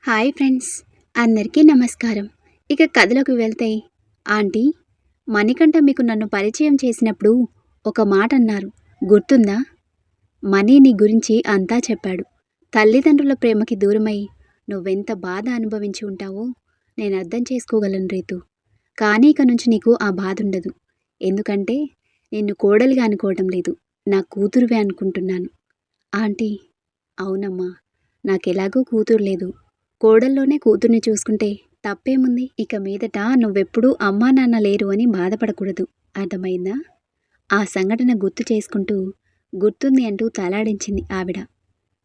Hi friends, అందరికీ నమస్కారం. ఇక కథలోకి వెళ్తే, ఆంటీ, మణికంఠ మీకు నన్ను పరిచయం చేసినప్పుడు ఒక మాట అన్నారు, గుర్తుందా? మనీ నీ గురించి అంతా చెప్పాడు. తల్లిదండ్రుల ప్రేమకి దూరమై నువ్వెంత బాధ అనుభవించి ఉంటావో నేను అర్థం చేసుకోగలను రీతు. కానీ ఇక నుంచి నీకు ఆ బాధ ఉండదు. ఎందుకంటే నిన్ను కోడలిగా అనుకోవటం లేదు, నా కూతురువే అనుకుంటున్నాను. ఆంటీ, అవునమ్మా, నాకెలాగూ కూతురు లేదు. కోడల్లోనే కూతుర్ని చూసుకుంటే తప్పేముంది? ఇక మీదట నువ్వెప్పుడూ అమ్మా నాన్న లేరు అని బాధపడకూడదు, అర్థమైందా? ఆ సంఘటన గుర్తు చేసుకుంటూ గుర్తుంది అంటూ తలాడించింది ఆవిడ.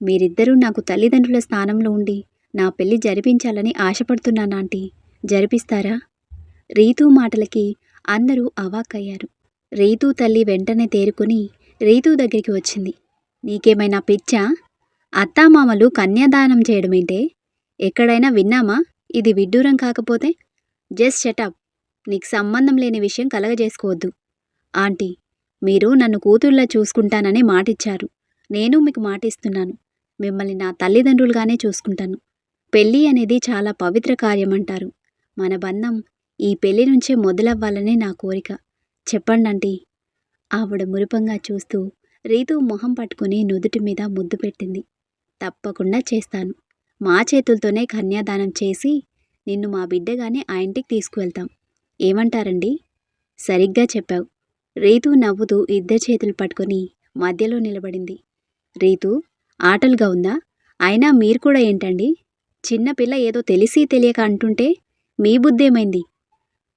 మీరిద్దరూ నాకు తల్లిదండ్రుల స్థానంలో ఉండి నా పెళ్లి జరిపించాలని ఆశపడుతున్నానాంటీ. జరిపిస్తారా? రీతూ మాటలకి అందరూ అవాక్కయ్యారు. రీతూ తల్లి వెంటనే తేరుకుని రీతూ దగ్గరికి వచ్చింది. నీకేమైనా పిచ్చా? అత్తామామలు కన్యాదానం చేయడమేంటే? ఎక్కడైనా విన్నామా ఇది విడ్డూరం కాకపోతే? Just shut up. నీకు సంబంధం లేని విషయం కలగజేసుకోవద్దు. ఆంటీ, మీరు నన్ను కూతుర్లా చూసుకుంటానని మాటిచ్చారు. నేను మీకు మాటిస్తున్నాను. మిమ్మల్ని నా తల్లిదండ్రులుగానే చూసుకుంటాను. పెళ్ళి అనేది చాలా పవిత్ర కార్యమంటారు. మన బంధం ఈ పెళ్లి నుంచే మొదలవ్వాలని నా కోరిక. చెప్పండంటీ. ఆవిడ మురిపంగా చూస్తూ రీతు మొహం పట్టుకుని నుదుటి మీద ముద్దు పెట్టింది. తప్పకుండా చేస్తాను. మా చేతులతోనే కన్యాదానం చేసి నిన్ను మా బిడ్డగానే ఆ ఇంటికి తీసుకువెళ్తాం. ఏమంటారండి? సరిగ్గా చెప్పావు. రీతు నవ్వుతూ ఇద్దరి చేతులు పట్టుకొని మధ్యలో నిలబడింది. రీతు, ఆటలుగా ఉందా? అయినా మీరు కూడా ఏంటండి? చిన్నపిల్ల ఏదో తెలిసి తెలియక అంటుంటే మీ బుద్ధేమైంది?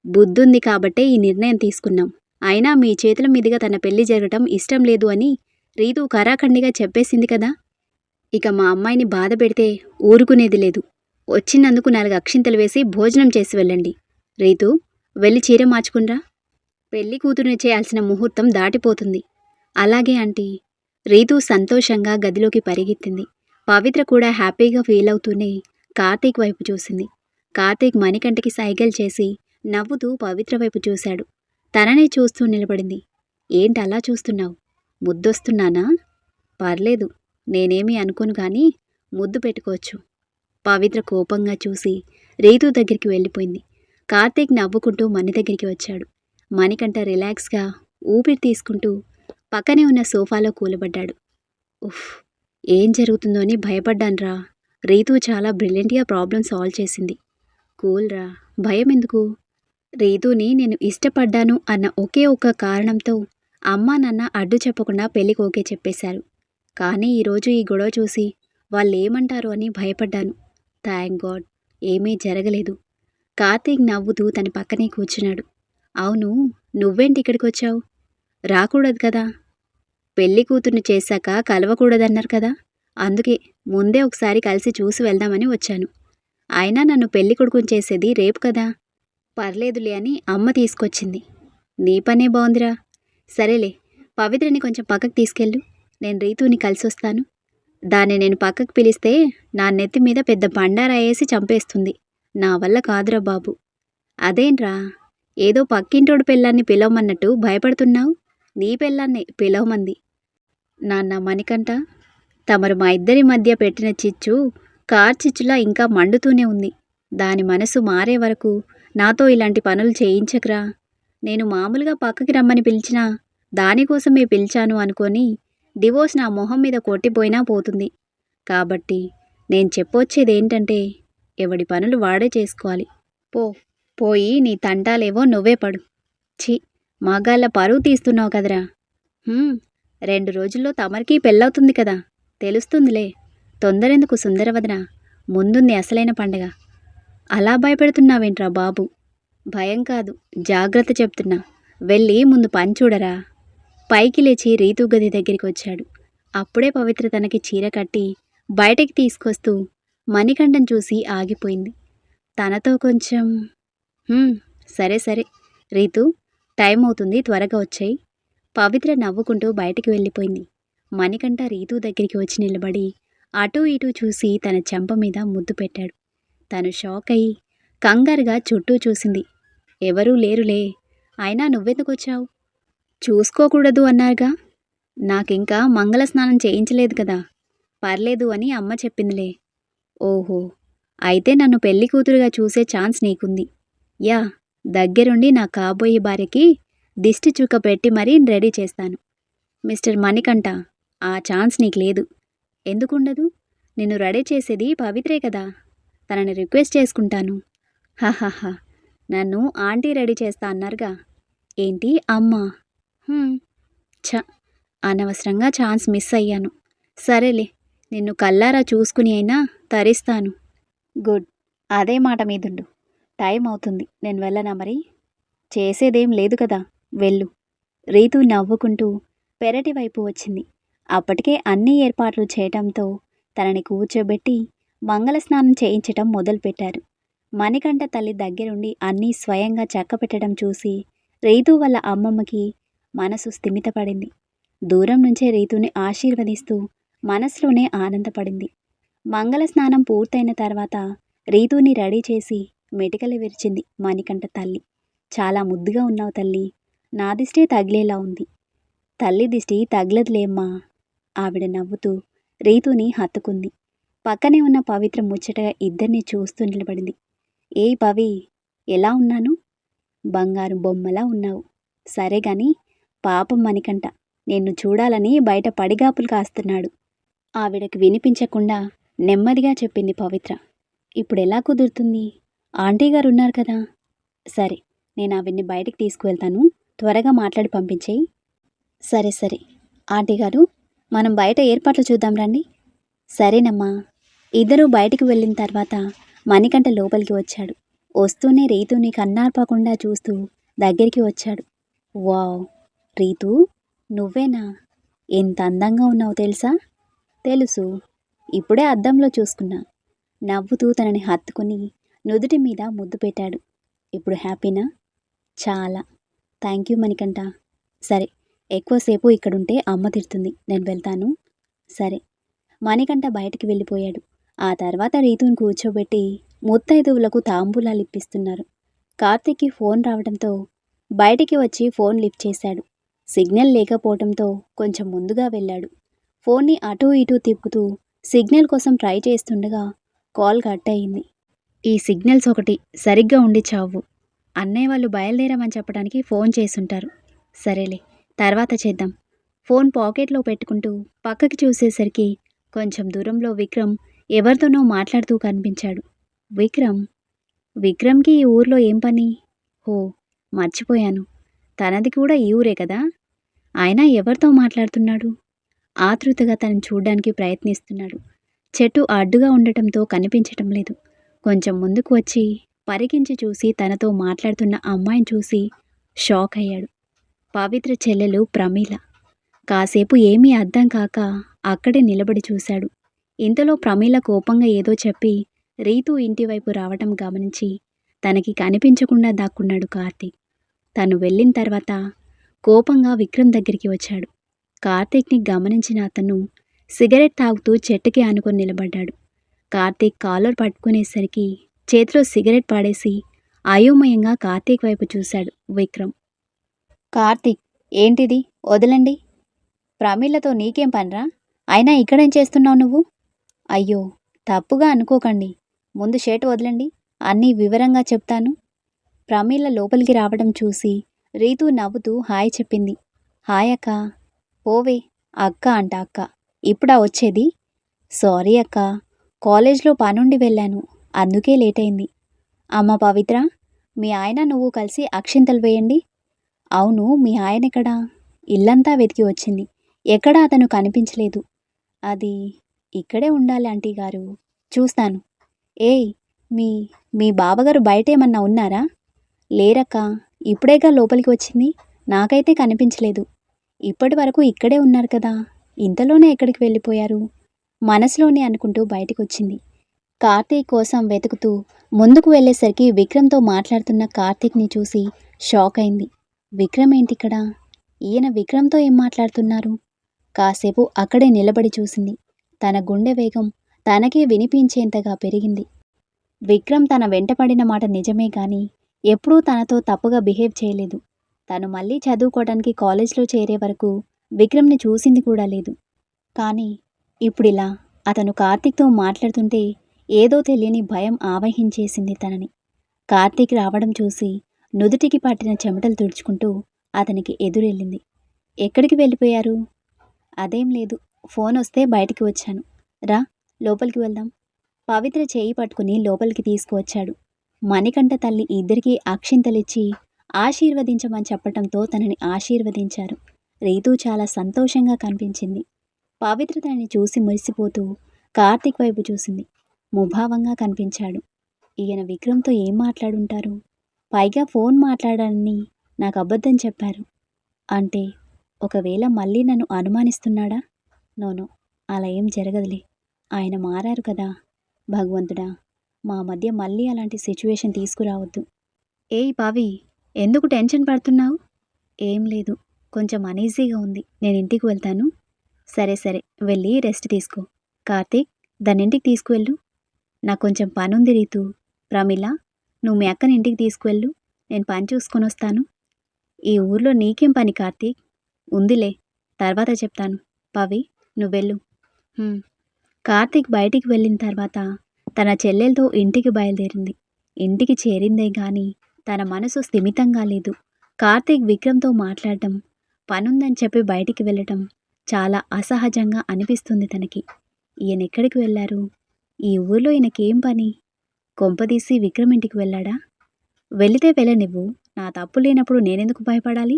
బుద్ధుంది కాబట్టే ఈ నిర్ణయం తీసుకున్నాం. అయినా మీ చేతుల మీదుగా తన పెళ్లి జరగటం ఇష్టం లేదు అని రీతు కరాఖండిగా చెప్పేసింది కదా. ఇక మా అమ్మాయిని బాధ పెడితే ఊరుకునేది లేదు. వచ్చినందుకు 4 అక్షింతలు వేసి భోజనం చేసి వెళ్ళండి. రీతు, వెళ్ళి చీర మార్చుకునిరా. పెళ్లి కూతురుని చేయాల్సిన ముహూర్తం దాటిపోతుంది. అలాగే ఆంటీ. రీతు సంతోషంగా గదిలోకి పరిగెత్తింది. పవిత్ర కూడా హ్యాపీగా ఫీల్ అవుతూనే కార్తీక్ వైపు చూసింది. కార్తీక్ మణికంఠకి సైగలు చేసి నవ్వుతూ పవిత్ర వైపు చూశాడు. తననే చూస్తూ నిలబడింది. ఏంటి అలా చూస్తున్నావు? ముద్దొస్తున్నానా? పర్లేదు, నేనేమీ అనుకోను కానీ ముద్దు పెట్టుకోవచ్చు. పవిత్ర కోపంగా చూసి రీతు దగ్గరికి వెళ్ళిపోయింది. కార్తీక్ నవ్వుకుంటూ మణి దగ్గరికి వచ్చాడు. మణికంఠ రిలాక్స్గా ఊపిరి తీసుకుంటూ పక్కనే ఉన్న సోఫాలో కూలబడ్డాడు. ఉఫ్, ఏం జరుగుతుందో అని భయపడ్డాన్రా. రీతు చాలా బ్రిలియంట్గా ప్రాబ్లం సాల్వ్ చేసింది. కూల్రా, భయం ఎందుకు? రీతుని నేను ఇష్టపడ్డాను అన్న ఒకే ఒక్క కారణంతో అమ్మా నాన్న అడ్డు చెప్పకుండా పెళ్లికి ఓకే చెప్పేశారు. కానీ ఈరోజు ఈ గొడవ చూసి వాళ్ళేమంటారు అని భయపడ్డాను. థ్యాంక్ గాడ్ ఏమీ జరగలేదు. కార్తీక్ నవ్వుతూ తన పక్కనే కూర్చున్నాడు. అవును, నువ్వేంటి ఇక్కడికి వచ్చావు? రాకూడదు కదా. పెళ్లి కూతుర్ని చేశాక కలవకూడదన్నారు కదా. అందుకే ముందే ఒకసారి కలిసి చూసి వెళ్దామని వచ్చాను. అయినా నన్ను పెళ్లి కొడుకుని చేసేది రేపు కదా. పర్లేదులే అని అమ్మ తీసుకొచ్చింది. నీ పనే బాగుందిరా. సరేలే, పవిత్రని కొంచెం పక్కకు తీసుకెళ్ళు. నేను రీతుని కలిసొస్తాను. దాన్ని నేను పక్కకు పిలిస్తే నా నెత్తి మీద పెద్ద బండారా వేసి చంపేస్తుంది. నా వల్ల కాదురా బాబు. అదేంట్రా, ఏదో పక్కింటోడు పెళ్ళాన్ని పిలవమన్నట్టు భయపడుతున్నావు? నీ పెళ్ళాన్నే పిలవమంది. నాన్న మణికంఠ, తమరు మా ఇద్దరి మధ్య పెట్టిన చిచ్చు కార్చిచ్చులా ఇంకా మండుతూనే ఉంది. దాని మనసు మారే వరకు నాతో ఇలాంటి పనులు చేయించకరా. నేను మామూలుగా పక్కకి రమ్మని పిలిచినా దానికోసమే పిలిచాను అనుకొని డివోర్స్ నా మొహం మీద కొట్టిపోయినా పోతుంది. కాబట్టి నేను చెప్పొచ్చేదేంటంటే, ఎవడి పనులు వాడే చేసుకోవాలి. పో, పోయి నీ తంటాలేవో నువ్వే పడు. ఛీ, మగాళ్ళ పరువు తీస్తున్నావు కదరా. 2 రోజుల్లో తమరికి పెళ్ళవుతుంది కదా, తెలుస్తుందిలే. తొందరెందుకు సుందరవదన, ముందుంది అసలైన పండగ. అలా భయపెడుతున్నావేంట్రా బాబు? భయం కాదు, జాగ్రత్త చెప్తున్నా. వెళ్ళి ముందు పని చూడరా. పైకి లేచి రీతు గది దగ్గరికి వచ్చాడు. అప్పుడే పవిత్ర తనకి చీర కట్టి బయటకి తీసుకొస్తూ మణికంఠం చూసి ఆగిపోయింది. తనతో కొంచెం సరే సరే రీతు, టైం అవుతుంది, త్వరగా వచ్చాయి. పవిత్ర నవ్వుకుంటూ బయటికి వెళ్ళిపోయింది. మణికంఠ రీతు దగ్గరికి వచ్చి నిలబడి అటూ ఇటూ చూసి తన చెంప మీద ముద్దు పెట్టాడు. తను షాక్ అయ్యి కంగారుగా చుట్టూ చూసింది. ఎవరూ లేరులే. అయినా నువ్వెందుకొచ్చావు? చూసుకోకూడదు అన్నారుగా. నాకింకా మంగళ స్నానం చేయించలేదు కదా. పర్లేదు అని అమ్మ చెప్పిందిలే. ఓహో, అయితే నన్ను పెళ్లి కూతురుగా చూసే ఛాన్స్ నీకుంది. యా, దగ్గరుండి నా కాబోయే భార్యకి దిష్టి చుక్క పెట్టి మరీ రెడీ చేస్తాను. మిస్టర్ మణికంఠ, ఆ ఛాన్స్ నీకు లేదు. ఎందుకుండదు? నిన్ను రెడీ చేసేది పవిత్రే కదా. తనని రిక్వెస్ట్ చేసుకుంటాను. హహహ, నన్ను ఆంటీ రెడీ చేస్తా అన్నారుగా. ఏంటి అమ్మా? ఛ, అనవసరంగా ఛాన్స్ మిస్ అయ్యాను. సరేలే, నిన్ను కల్లారా చూసుకుని అయినా తరిస్తాను. గుడ్, అదే మాట మీదుండు. టైం అవుతుంది, నేను వెళ్ళనా మరి? చేసేదేం లేదు కదా, వెళ్ళు. రీతు నవ్వుకుంటూ పెరటి వైపు వచ్చింది. అప్పటికే అన్ని ఏర్పాట్లు చేయటంతో తనని కూర్చోబెట్టి మంగళస్నానం చేయించటం మొదలుపెట్టారు. మణికంఠ తల్లి దగ్గరుండి అన్నీ స్వయంగా చక్కపెట్టడం చూసి రీతు వాళ్ళ అమ్మమ్మకి మనసు స్థిమితపడింది. దూరం నుంచే రీతుని ఆశీర్వదిస్తూ మనసులోనే ఆనందపడింది. మంగళస్నానం పూర్తయిన తర్వాత రీతుని రెడీ చేసి మెటికలు విరిచింది మణికంఠ తల్లి. చాలా ముద్దుగా ఉన్నావు తల్లి, నా దిష్టే తగిలేలా ఉంది. తల్లి దిష్టి తగలదులేమ్మా. ఆవిడ నవ్వుతూ రీతుని హత్తుకుంది. పక్కనే ఉన్న పవిత్ర ముచ్చటగా ఇద్దరిని చూస్తూ నిలబడింది. ఏయ్ పవి, ఎలా ఉన్నాను? బంగారు బొమ్మలా ఉన్నావు. సరే గాని, పాపం మణికంఠ నిన్ను చూడాలని బయట పడిగాపులు కాస్తున్నాడు. ఆవిడకి వినిపించకుండా నెమ్మదిగా చెప్పింది పవిత్ర. ఇప్పుడెలా కుదురుతుంది? ఆంటీ గారు ఉన్నారు కదా. సరే, నేను ఆవిడ్ని బయటికి తీసుకువెళ్తాను. త్వరగా మాట్లాడి పంపించేయి. సరే సరే ఆంటీ గారు, మనం బయట ఏర్పాట్లు చూద్దాం రండి. సరేనమ్మా. ఇద్దరూ బయటికి వెళ్ళిన తర్వాత మణికంఠ లోపలికి వచ్చాడు. వస్తూనే రీతుని కన్నార్పకుండా చూస్తూ దగ్గరికి వచ్చాడు. వావ్ రీతూ, నువ్వేనా? ఎంత అందంగా ఉన్నావు తెలుసా? తెలుసు, ఇప్పుడే అద్దంలో చూసుకున్నా. నవ్వుతూ తనని హత్తుకుని నుదుటి మీద ముద్దు పెట్టాడు. ఇప్పుడు హ్యాపీనా? చాలా. Thank you Manikanta. సరే, ఎక్కువసేపు ఇక్కడుంటే అమ్మ తిడుతుంది, నేను వెళ్తాను. సరే. మణికంఠ బయటికి వెళ్ళిపోయాడు. ఆ తర్వాత రీతుని కూర్చోబెట్టి ముత్తైదువులకు తాంబూలాలు ఇప్పిస్తున్నారు. కార్తీక్కి ఫోన్ రావడంతో బయటికి వచ్చి ఫోన్ లిఫ్ట్ చేశాడు. సిగ్నల్ లేకపోవడంతో కొంచెం ముందుగా వెళ్ళాడు. ఫోన్ని అటూ ఇటూ తిప్పుతూ సిగ్నల్ కోసం ట్రై చేస్తుండగా కాల్ కట్ అయింది. ఈ సిగ్నల్స్ ఒకటి సరిగ్గా ఉండి చావు. అన్నయ్య వాళ్ళు బయలుదేరామని చెప్పడానికి ఫోన్ చేసుంటారు. సరేలే, తర్వాత చేద్దాం. ఫోన్ పాకెట్లో పెట్టుకుంటూ పక్కకి చూసేసరికి కొంచెం దూరంలో విక్రమ్ ఎవరితోనో మాట్లాడుతూ కనిపించాడు. విక్రమ్కి ఈ ఊర్లో ఏం పని? ఓ, మర్చిపోయాను, తనది కూడా ఈ ఊరే కదా. ఆయన ఎవరితో మాట్లాడుతున్నాడు? ఆతృతగా తనను చూడ్డానికి ప్రయత్నిస్తున్నాడు. చెట్టు అడ్డుగా ఉండటంతో కనిపించటం లేదు. కొంచెం ముందుకు వచ్చి పరికించి చూసి తనతో మాట్లాడుతున్న అమ్మాయిని చూసి షాక్ అయ్యాడు. పవిత్ర చెల్లెలు ప్రమీల. కాసేపు ఏమీ అర్థం కాక అక్కడే నిలబడి చూశాడు. ఇంతలో ప్రమీల కోపంగా ఏదో చెప్పి రీతు ఇంటివైపు రావటం గమనించి తనకి కనిపించకుండా దాక్కున్నాడు కార్తీక్. తను వెళ్ళిన తర్వాత కోపంగా విక్రమ్ దగ్గరికి వచ్చాడు. కార్తీక్ని గమనించిన అతను సిగరెట్ తాగుతూ చెట్టుకి ఆనుకొని నిలబడ్డాడు. కార్తీక్ కాలర్ పట్టుకునేసరికి చేతిలో సిగరెట్ పాడేసి అయోమయంగా కార్తీక్ వైపు చూశాడు విక్రమ్. కార్తీక్, ఏంటిది? వదలండి. ప్రమీలతో నీకేం పనిరా? అయినా ఇక్కడేం చేస్తున్నావు నువ్వు? అయ్యో, తప్పుగా అనుకోకండి. ముందు షర్ట్ వదలండి, అన్నీ వివరంగా చెప్తాను. ప్రమీల లోపలికి రావడం చూసి రీతు నవ్వుతూ హాయ్ చెప్పింది. హాయ్ అక్క. ఓవే, అక్క అంట అక్క, ఇప్పుడా వచ్చేది? సారీ అక్క, కాలేజ్లో పనుండి వెళ్ళాను, అందుకే లేట్ అయింది. అమ్మ పవిత్ర, మీ ఆయన నువ్వు కలిసి అక్షింతలు వేయండి. అవును, మీ ఆయన ఎక్కడా? ఇల్లంతా వెతికి వచ్చింది, ఎక్కడా అతను కనిపించలేదు. అది ఇక్కడే ఉండాలి ఆంటీ గారు, చూస్తాను. ఏయ్, మీ మీ బావగారు బయటేమన్నా ఉన్నారా? లేరక్క, ఇప్పుడేగా లోపలికి వచ్చింది, నాకైతే కనిపించలేదు. ఇప్పటి వరకు ఇక్కడే ఉన్నారు కదా, ఇంతలోనే ఎక్కడికి వెళ్ళిపోయారు? మనసులోనే అనుకుంటూ బయటకొచ్చింది. కార్తీక్ కోసం వెతుకుతూ ముందుకు వెళ్ళేసరికి విక్రమ్తో మాట్లాడుతున్న కార్తీక్ని చూసి షాక్ అయింది. విక్రమ్ ఏంటిక్కడ? ఈయన విక్రమ్తో ఏం మాట్లాడుతున్నారు? కాసేపు అక్కడే నిలబడి చూసింది. తన గుండె వేగం తనకే వినిపించేంతగా పెరిగింది. విక్రమ్ తన వెంటపడిన మాట నిజమే గాని ఎప్పుడూ తనతో తప్పుగా బిహేవ్ చేయలేదు. తను మళ్ళీ చదువుకోవడానికి కాలేజ్లో చేరే వరకు విక్రమ్ని చూసింది కూడా లేదు. కానీ ఇప్పుడిలా అతను కార్తీక్తో మాట్లాడుతుంటే ఏదో తెలియని భయం ఆవహించేసింది తనని. కార్తీక్ రావడం చూసి నుదుటికి పట్టిన చెమటలు తుడుచుకుంటూ అతనికి ఎదురెళ్ళింది. ఎక్కడికి వెళ్ళిపోయారు? అదేం లేదు, ఫోన్ వస్తే బయటికి వచ్చాను. రా, లోపలికి వెళ్దాం. పవిత్ర చేయి పట్టుకుని లోపలికి తీసుకువచ్చాడు. మణికంఠ తల్లి ఇద్దరికీ అక్షింతలిచ్చి ఆశీర్వదించమని చెప్పటంతో తనని ఆశీర్వదించారు. రీతూ చాలా సంతోషంగా కనిపించింది. పవిత్ర తనని చూసి మురిసిపోతూ కార్తీక్ వైపు చూసింది. ముభావంగా కనిపించాడు. ఈయన విక్రమ్తో ఏం మాట్లాడుంటారు? పైగా ఫోన్ మాట్లాడాలని నాకు అబద్ధం చెప్పారు. అంటే ఒకవేళ మళ్ళీ నన్ను అనుమానిస్తున్నాడా? నోనో, అలా ఏం జరగదులే. ఆయన మారారు కదా. భగవంతుడా, మా మధ్య మళ్ళీ అలాంటి సిచ్యువేషన్ తీసుకురావద్దు. ఏయ్ పావి, ఎందుకు టెన్షన్ పడుతున్నావు? ఏం లేదు, కొంచెం అనీజీగా ఉంది. నేను ఇంటికి వెళ్తాను. సరే సరే, వెళ్ళి రెస్ట్ తీసుకో. కార్తీక్, దాన్ని ఇంటికి తీసుకువెళ్ళు. నాకు కొంచెం పనుంది రీతు. ప్రమిళ, నువ్వు మీ అక్కని ఇంటికి తీసుకువెళ్ళు. నేను పని చూసుకొని వస్తాను. ఈ ఊర్లో నీకేం పని కార్తీక్? ఉందిలే, తర్వాత చెప్తాను. పవి, నువ్వెళ్ళు. కార్తీక్ బయటికి వెళ్ళిన తర్వాత తన చెల్లెలతో ఇంటికి బయలుదేరింది. ఇంటికి చేరిందే గాని తన మనసు స్థిమితంగా లేదు. కార్తీక్ విక్రమ్తో మాట్లాడటం, పనుందని చెప్పి బయటికి వెళ్ళటం చాలా అసహజంగా అనిపిస్తుంది తనకి. ఈయన ఎక్కడికి వెళ్ళారు? ఈ ఊర్లో ఈయనకేం పని? కొంపదీసి విక్రమ్ ఇంటికి వెళ్ళాడా? వెళితే వెళ్ళనివ్వు, నా తప్పు లేనప్పుడు నేనెందుకు భయపడాలి?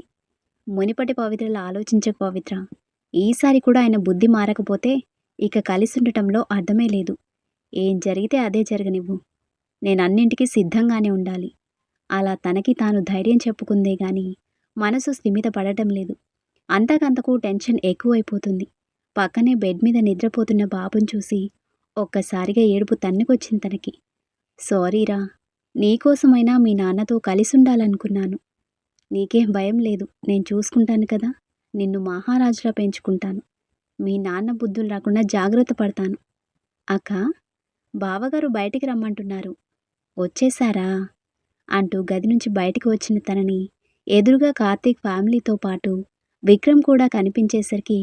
మునిపటి పవిత్రలా ఆలోచించక పవిత్ర. ఈసారి కూడా ఆయన బుద్ధి మారకపోతే ఇక కలిసి ఉండటంలో అర్థమే లేదు. ఏం జరిగితే అదే జరగనివ్వు. నేను అన్నింటికీ సిద్ధంగానే ఉండాలి. అలా తనకి తాను ధైర్యం చెప్పుకుందే గాని మనసు స్థిమిత పడటం లేదు. అంతకంతకు టెన్షన్ ఎక్కువైపోతుంది. పక్కనే బెడ్ మీద నిద్రపోతున్న బాబుని చూసి ఒక్కసారిగా ఏడుపు తన్నుకొచ్చింది తనకి. సారీరా, నీకోసమైనా మీ నాన్నతో కలిసి ఉండాలనుకున్నాను. నీకేం భయం లేదు, నేను చూసుకుంటాను కదా. నిన్ను మహారాజులా పెంచుకుంటాను. మీ నాన్న బుద్ధులు రాకుండా జాగ్రత్త పడతాను. అక్క, బావగారు బయటికి రమ్మంటున్నారు. వచ్చేశారా? అంటూ గది నుంచి బయటికి వచ్చిన తనని ఎదురుగా కార్తీక్ ఫ్యామిలీతో పాటు విక్రమ్ కూడా కనిపించేసరికి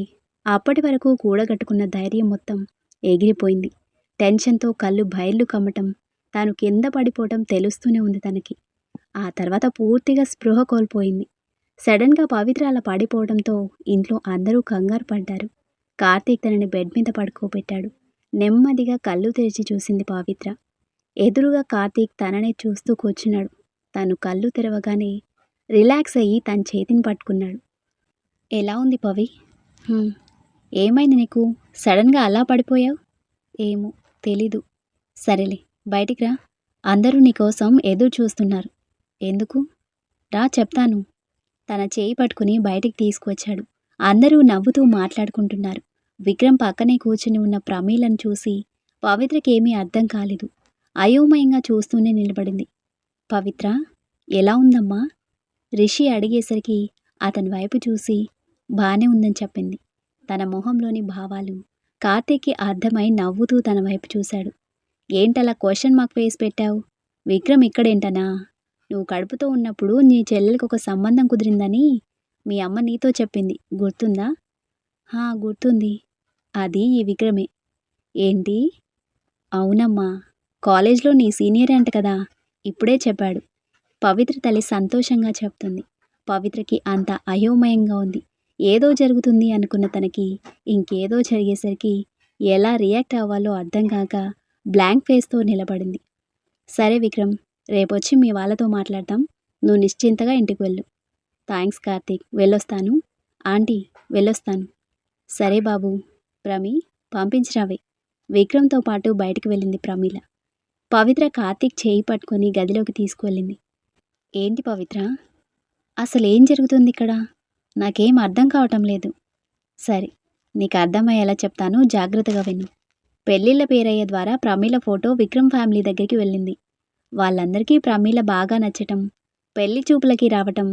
అప్పటి వరకు కూడగట్టుకున్న ధైర్యం మొత్తం ఎగిరిపోయింది. టెన్షన్తో కళ్ళు బయళ్ళు కమ్మటం, తాను కింద పడిపోవటం తెలుస్తూనే ఉంది తనకి. ఆ తర్వాత పూర్తిగా స్పృహ కోల్పోయింది. సడన్గా పవిత్ర అలా పడిపోవడంతో ఇంట్లో అందరూ కంగారు పడ్డారు. కార్తీక్ తనని బెడ్ మీద పడుకోబెట్టాడు. నెమ్మదిగా కళ్ళు తెరిచి చూసింది పవిత్ర. ఎదురుగా కార్తీక్ తననే చూస్తూ కూర్చున్నాడు. తను కళ్ళు తెరవగానే రిలాక్స్ అయ్యి తన చేతిని పట్టుకున్నాడు. ఎలా ఉంది పవి? ఏమైంది నీకు? సడన్గా అలా పడిపోయావు? ఏమో తెలీదు. సరేలే, బయటికి రా. అందరూ నీకోసం ఎదురు చూస్తున్నారు. ఎందుకు? రా చెప్తాను. తన చేయి పట్టుకుని బయటికి తీసుకువచ్చాడు. అందరూ నవ్వుతూ మాట్లాడుకుంటున్నారు. విక్రమ్ పక్కనే కూర్చుని ఉన్న ప్రమీలను చూసి పవిత్రకేమీ అర్థం కాలేదు. అయోమయంగా చూస్తూనే నిలబడింది. పవిత్ర, ఎలా ఉందమ్మా? రిషి అడిగేసరికి అతని వైపు చూసి బానే ఉందని చెప్పింది. తన మొహంలోని భావాలు కార్తీక్కి అర్థమై నవ్వుతూ తన వైపు చూశాడు. ఏంటలా క్వశ్చన్ మార్క్ ఫేస్ పెట్టావు? విక్రమ్ ఇక్కడేంటనా? నువ్వు కడుపుతో ఉన్నప్పుడు నీ చెల్లెలకు ఒక సంబంధం కుదిరిందని మీ అమ్మ నీతో చెప్పింది, గుర్తుందా? గుర్తుంది. అది ఈ విక్రమే. ఏంటి? అవునమ్మా, కాలేజ్లో నీ సీనియర్ అంట కదా, ఇప్పుడే చెప్పాడు. పవిత్ర తల్లి సంతోషంగా చెప్తుంది. పవిత్రకి అంత అయోమయంగా ఉంది. ఏదో జరుగుతుంది అనుకున్న తనకి ఇంకేదో జరిగేసరికి ఎలా రియాక్ట్ అవ్వాలో అర్థం కాక బ్లాంక్ ఫేస్తో నిలబడింది. సరే విక్రమ్, రేపొచ్చి మీ వాళ్ళతో మాట్లాడతాం. నువ్వు నిశ్చింతగా ఇంటికి వెళ్ళు. థ్యాంక్స్ కార్తీక్, వెళ్ళొస్తాను. ఆంటీ, వెళ్ళొస్తాను. సరే బాబు. ప్రమీ, పంపించిరావే. విక్రమ్తో పాటు బయటికి వెళ్ళింది ప్రమీల. పవిత్ర కార్తీక్ చేయి పట్టుకొని గదిలోకి తీసుకువెళ్ళింది. ఏంటి పవిత్ర, అసలేం జరుగుతుంది ఇక్కడ? నాకేం అర్థం కావటం లేదు. సరే, నీకు అర్థమయ్యేలా చెప్తాను, జాగ్రత్తగా విను. పెళ్ళిళ్ళ పేరయ్య ద్వారా ప్రమీల ఫోటో విక్రమ్ ఫ్యామిలీ దగ్గరికి వెళ్ళింది. వాళ్ళందరికీ ప్రమీల బాగా నచ్చటం, పెళ్లి చూపులకి రావటం,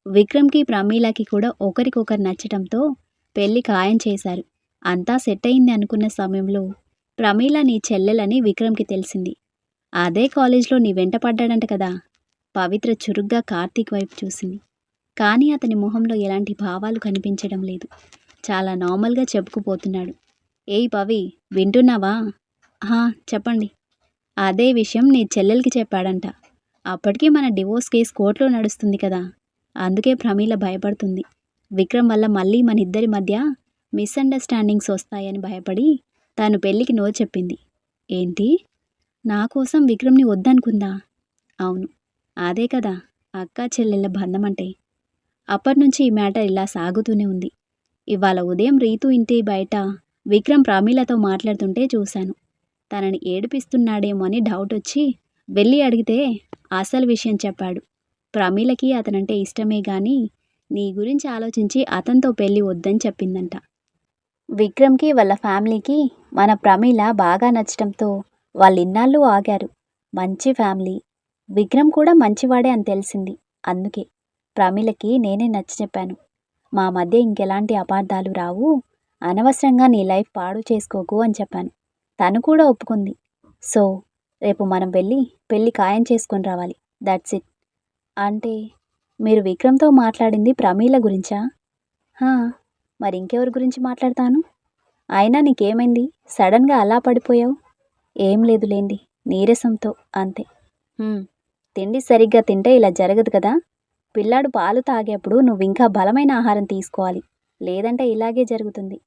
విక్రమ్కి ప్రమీలకి కూడా ఒకరికొకరు నచ్చటంతో పెళ్లి ఖాయం చేశారు. అంతా సెట్ అయింది అనుకున్న సమయంలో ప్రమీల నీ చెల్లెలని విక్రమ్కి తెలిసింది. అదే కాలేజ్లో నీ వెంట పడ్డాడంట కదా. పవిత్ర చురుగ్గా కార్తీక్ వైపు చూసింది. కానీ అతని మొహంలో ఎలాంటి భావాలు కనిపించడం లేదు. చాలా నార్మల్గా చెప్పుకుపోతున్నాడు. ఏయ్ పవి, వింటున్నావా? చెప్పండి. అదే విషయం నీ చెల్లెలికి చెప్పాడంట. అప్పటికి మన డివోర్స్ కేస్ కోర్టులో నడుస్తుంది కదా. అందుకే ప్రమీల భయపడుతుంది. విక్రమ్ వల్ల మళ్ళీ మన ఇద్దరి మధ్య మిస్అండర్స్టాండింగ్స్ వస్తాయని భయపడి తను పెళ్ళికి నో చెప్పింది. ఏంటి? నా కోసం విక్రమ్ని వద్దనుకుందా? అవును, అదే కదా అక్క చెల్లెళ్ళ బంధం అంటే. అప్పటినుంచి ఈ మ్యాటర్ ఇలా సాగుతూనే ఉంది. ఇవాళ ఉదయం రీతు ఇంటి బయట విక్రమ్ ప్రమీలతో మాట్లాడుతుంటే చూశాను. తనని ఏడిపిస్తున్నాడేమో అని డౌట్ వచ్చి వెళ్ళి అడిగితే అసలు విషయం చెప్పాడు. ప్రమీలకి అతనంటే ఇష్టమే గాని నీ గురించి ఆలోచించి అతనితో పెళ్ళి వద్దని చెప్పిందంట. విక్రమ్కి వాళ్ళ ఫ్యామిలీకి మన ప్రమీల బాగా నచ్చడంతో వాళ్ళు ఇన్నాళ్ళు ఆగారు. మంచి ఫ్యామిలీ, విక్రమ్ కూడా మంచివాడే అని తెలిసింది. అందుకే ప్రమీలకి నేనే నచ్చ చెప్పాను. మా మధ్య ఇంకెలాంటి అపార్థాలు రావు, అనవసరంగా నీ లైఫ్ పాడు చేసుకోకు అని చెప్పాను. తను కూడా ఒప్పుకుంది. సో రేపు మనం వెళ్ళి పెళ్ళి ఖాయం చేసుకొని రావాలి. That's it. అంటే మీరు విక్రమ్తో మాట్లాడింది ప్రమీల గురించా? హా, మరి ఇంకెవరి గురించి మాట్లాడతాను? అయినా నీకేమైంది? సడన్గా అలా పడిపోయావు? ఏం లేదులేండి, నీరసంతో అంతే. తిండి సరిగ్గా తింటే ఇలా జరగదు కదా. పిల్లాడు పాలు తాగేప్పుడు నువ్వు ఇంకా బలమైన ఆహారం తీసుకోవాలి, లేదంటే ఇలాగే జరుగుతుంది.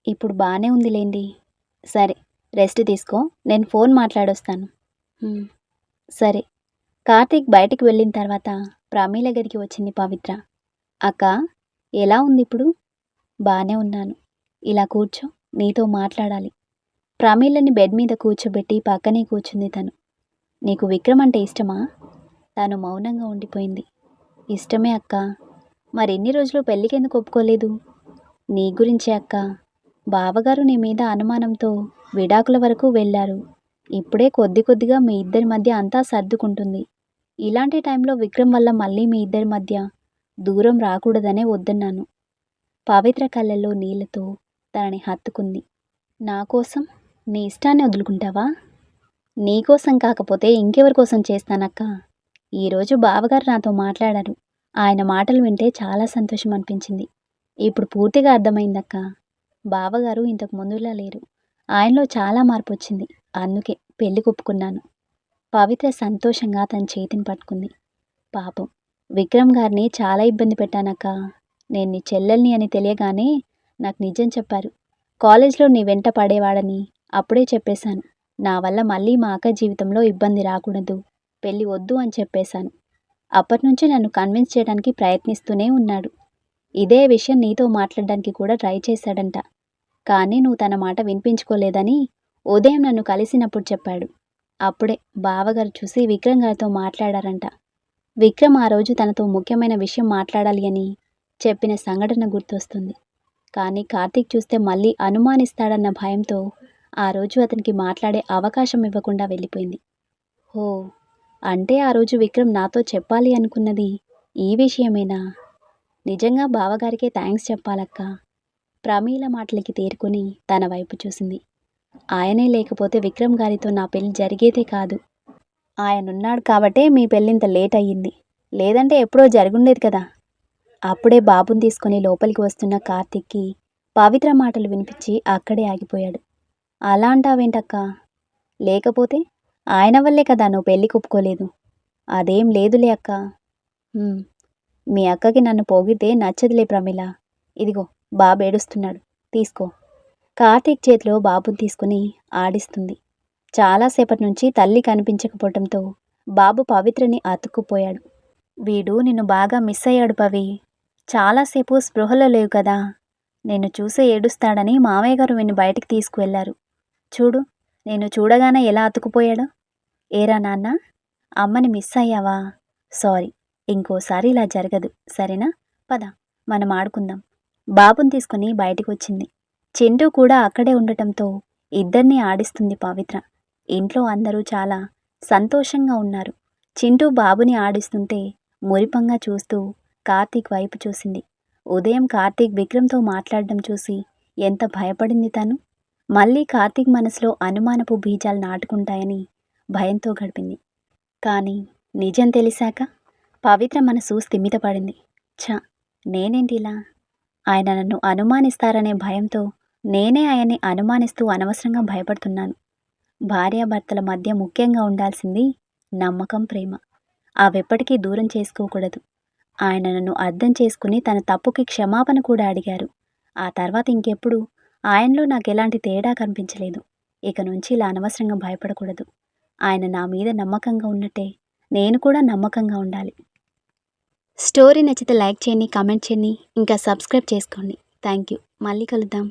ఇప్పుడు బాగానే ఉందిలేండి. సరే, రెస్ట్ తీసుకో, నేను ఫోన్ మాట్లాడొస్తాను. సరే. కార్తీక్ బయటికి వెళ్ళిన తర్వాత ప్రమీల గదికి వచ్చింది పవిత్ర. అక్క, ఎలా ఉంది ఇప్పుడు? బాగానే ఉన్నాను. ఇలా కూర్చో, నీతో మాట్లాడాలి. ప్రమీలని బెడ్ మీద కూర్చోబెట్టి పక్కనే కూర్చుంది తను. నీకు విక్రమ్ అంటే ఇష్టమా? తను మౌనంగా ఉండిపోయింది. ఇష్టమే అక్క. మరెన్ని రోజులు పెళ్ళికెందుకు ఒప్పుకోలేదు? నీ గురించే అక్క. బావగారు నీ మీద అనుమానంతో విడాకుల వరకు వెళ్ళారు. ఇప్పుడే కొద్ది కొద్దిగా మీ ఇద్దరి మధ్య అంతా సర్దుకుంటుంది. ఇలాంటి టైంలో విక్రమ్ వల్ల మళ్ళీ మీ ఇద్దరి మధ్య దూరం రాకూడదనే వద్దన్నాను. పవిత్ర కళ్ళల్లో నీళ్లతో తనని హత్తుకుంది. నా కోసం నీ ఇష్టాన్ని వదులుకుంటావా? నీకోసం కాకపోతే ఇంకెవరి కోసం చేస్తానక్క. ఈరోజు బావగారు నాతో మాట్లాడారు. ఆయన మాటలు వింటే చాలా సంతోషం అనిపించింది. ఇప్పుడు పూర్తిగా అర్థమైందక్క. బావగారు ఇంతకు ముందులా లేరు. ఆయనలో చాలా మార్పు వచ్చింది. అందుకే పెళ్లి ఒప్పుకున్నాను. పవిత్ర సంతోషంగా తన చేతిని పట్టుకుంది. పాపం, విక్రమ్ గారిని చాలా ఇబ్బంది పెట్టానక్క. నేను నీ చెల్లెల్ని అని తెలియగానే నాకు నిజం చెప్పారు. కాలేజ్లో నీ వెంట పడేవాడని అప్పుడే చెప్పేశాను. నా వల్ల మళ్ళీ మా అక్క జీవితంలో ఇబ్బంది రాకూడదు, పెళ్ళి వద్దు అని చెప్పేశాను. అప్పటినుంచి నన్ను కన్విన్స్ చేయడానికి ప్రయత్నిస్తూనే ఉన్నాడు. ఇదే విషయం నీతో మాట్లాడడానికి కూడా ట్రై చేశాడంట. కానీ నువ్వు తన మాట వినిపించుకోలేదని ఉదయం నన్ను కలిసినప్పుడు చెప్పాడు. అప్పుడే బావగారు చూసి విక్రమ్ గారితో మాట్లాడారంట. విక్రమ్ ఆ రోజు తనతో ముఖ్యమైన విషయం మాట్లాడాలి అని చెప్పిన సంఘటన గుర్తొస్తుంది. కానీ కార్తీక్ చూస్తే మళ్ళీ అనుమానిస్తాడన్న భయంతో ఆ రోజు అతనికి మాట్లాడే అవకాశం ఇవ్వకుండా వెళ్ళిపోయింది. ఓ, అంటే ఆ రోజు విక్రమ్ నాతో చెప్పాలి అనుకున్నది ఈ విషయమేనా? నిజంగా బావగారికే థ్యాంక్స్ చెప్పాలక్క. ప్రమీల మాటలకి తేరుకొని తన వైపు చూసింది. ఆయనే లేకపోతే విక్రమ్ గారితో నా పెళ్లి జరిగేదే కాదు. ఆయనున్నాడు కాబట్టే మీ పెళ్ళింత లేట్ అయ్యింది, లేదంటే ఎప్పుడో జరుగుండేది కదా. అప్పుడే బాబుని తీసుకొని లోపలికి వస్తున్న కార్తీక్కి పవిత్ర మాటలు వినిపించి అక్కడే ఆగిపోయాడు. అలా అంటావేంటక్క? లేకపోతే ఆయన వల్లే కదా నువ్వు పెళ్ళికి ఒప్పుకోలేదు. అదేం లేదులే అక్క. మీ అక్కకి నన్ను పొగిడితే నచ్చదులే ప్రమీల. ఇదిగో బాబు ఏడుస్తున్నాడు, తీసుకో. కార్తీక్ చేతిలో బాబుని తీసుకుని ఆడిస్తుంది. చాలాసేపటి నుంచి తల్లి కనిపించకపోవటంతో బాబు పవిత్రని అతుక్కుపోయాడు. వీడు నిన్ను బాగా మిస్ అయ్యాడు పవి. చాలాసేపు స్పృహలో లేవు కదా. నేను చూసే ఏడుస్తాడని మామయ్య గారు విని బయటికి తీసుకువెళ్లారు. చూడు, నేను చూడగానే ఎలా అతుకుపోయాడో. ఏరా నాన్న, అమ్మని మిస్ అయ్యావా? సారీ, ఇంకోసారి ఇలా జరగదు, సరేనా? పద, మనం ఆడుకుందాం. బాబుని తీసుకుని బయటికి వచ్చింది. చింటూ కూడా అక్కడే ఉండటంతో ఇద్దరినీ ఆడిస్తుంది పవిత్ర. ఇంట్లో అందరూ చాలా సంతోషంగా ఉన్నారు. చింటూ బాబుని ఆడిస్తుంటే మురిపంగా చూస్తూ కార్తీక్ వైపు చూసింది. ఉదయం కార్తీక్ విక్రమ్తో మాట్లాడడం చూసి ఎంత భయపడింది తను. మళ్ళీ కార్తీక్ మనసులో అనుమానపు బీజాలు నాటుకుంటాయని భయంతో గడిపింది. కానీ నిజం తెలిసాక పవిత్ర మనసు స్థిమితపడింది. నేనేంటిలా? ఆయన నన్ను అనుమానిస్తారనే భయంతో నేనే ఆయన్ని అనుమానిస్తూ అనవసరంగా భయపడుతున్నాను. భార్యాభర్తల మధ్య ముఖ్యంగా ఉండాల్సింది నమ్మకం, ప్రేమ. అవెప్పటికీ దూరం చేసుకోకూడదు. ఆయన నన్ను అర్థం చేసుకుని తన తప్పుకి క్షమాపణ కూడా అడిగారు. ఆ తర్వాత ఇంకెప్పుడు ఆయనలో నాకెలాంటి తేడా కనిపించలేదు. ఇక నుంచి ఇలా అనవసరంగా భయపడకూడదు. ఆయన నా మీద నమ్మకంగా ఉన్నట్టే నేను కూడా నమ్మకంగా ఉండాలి. స్టోరీ నచ్చితే లైక్ చేయండి, కామెంట్ చేయండి, ఇంకా సబ్స్క్రైబ్ చేసుకోండి. Thank you. మళ్ళీ కలుద్దాం.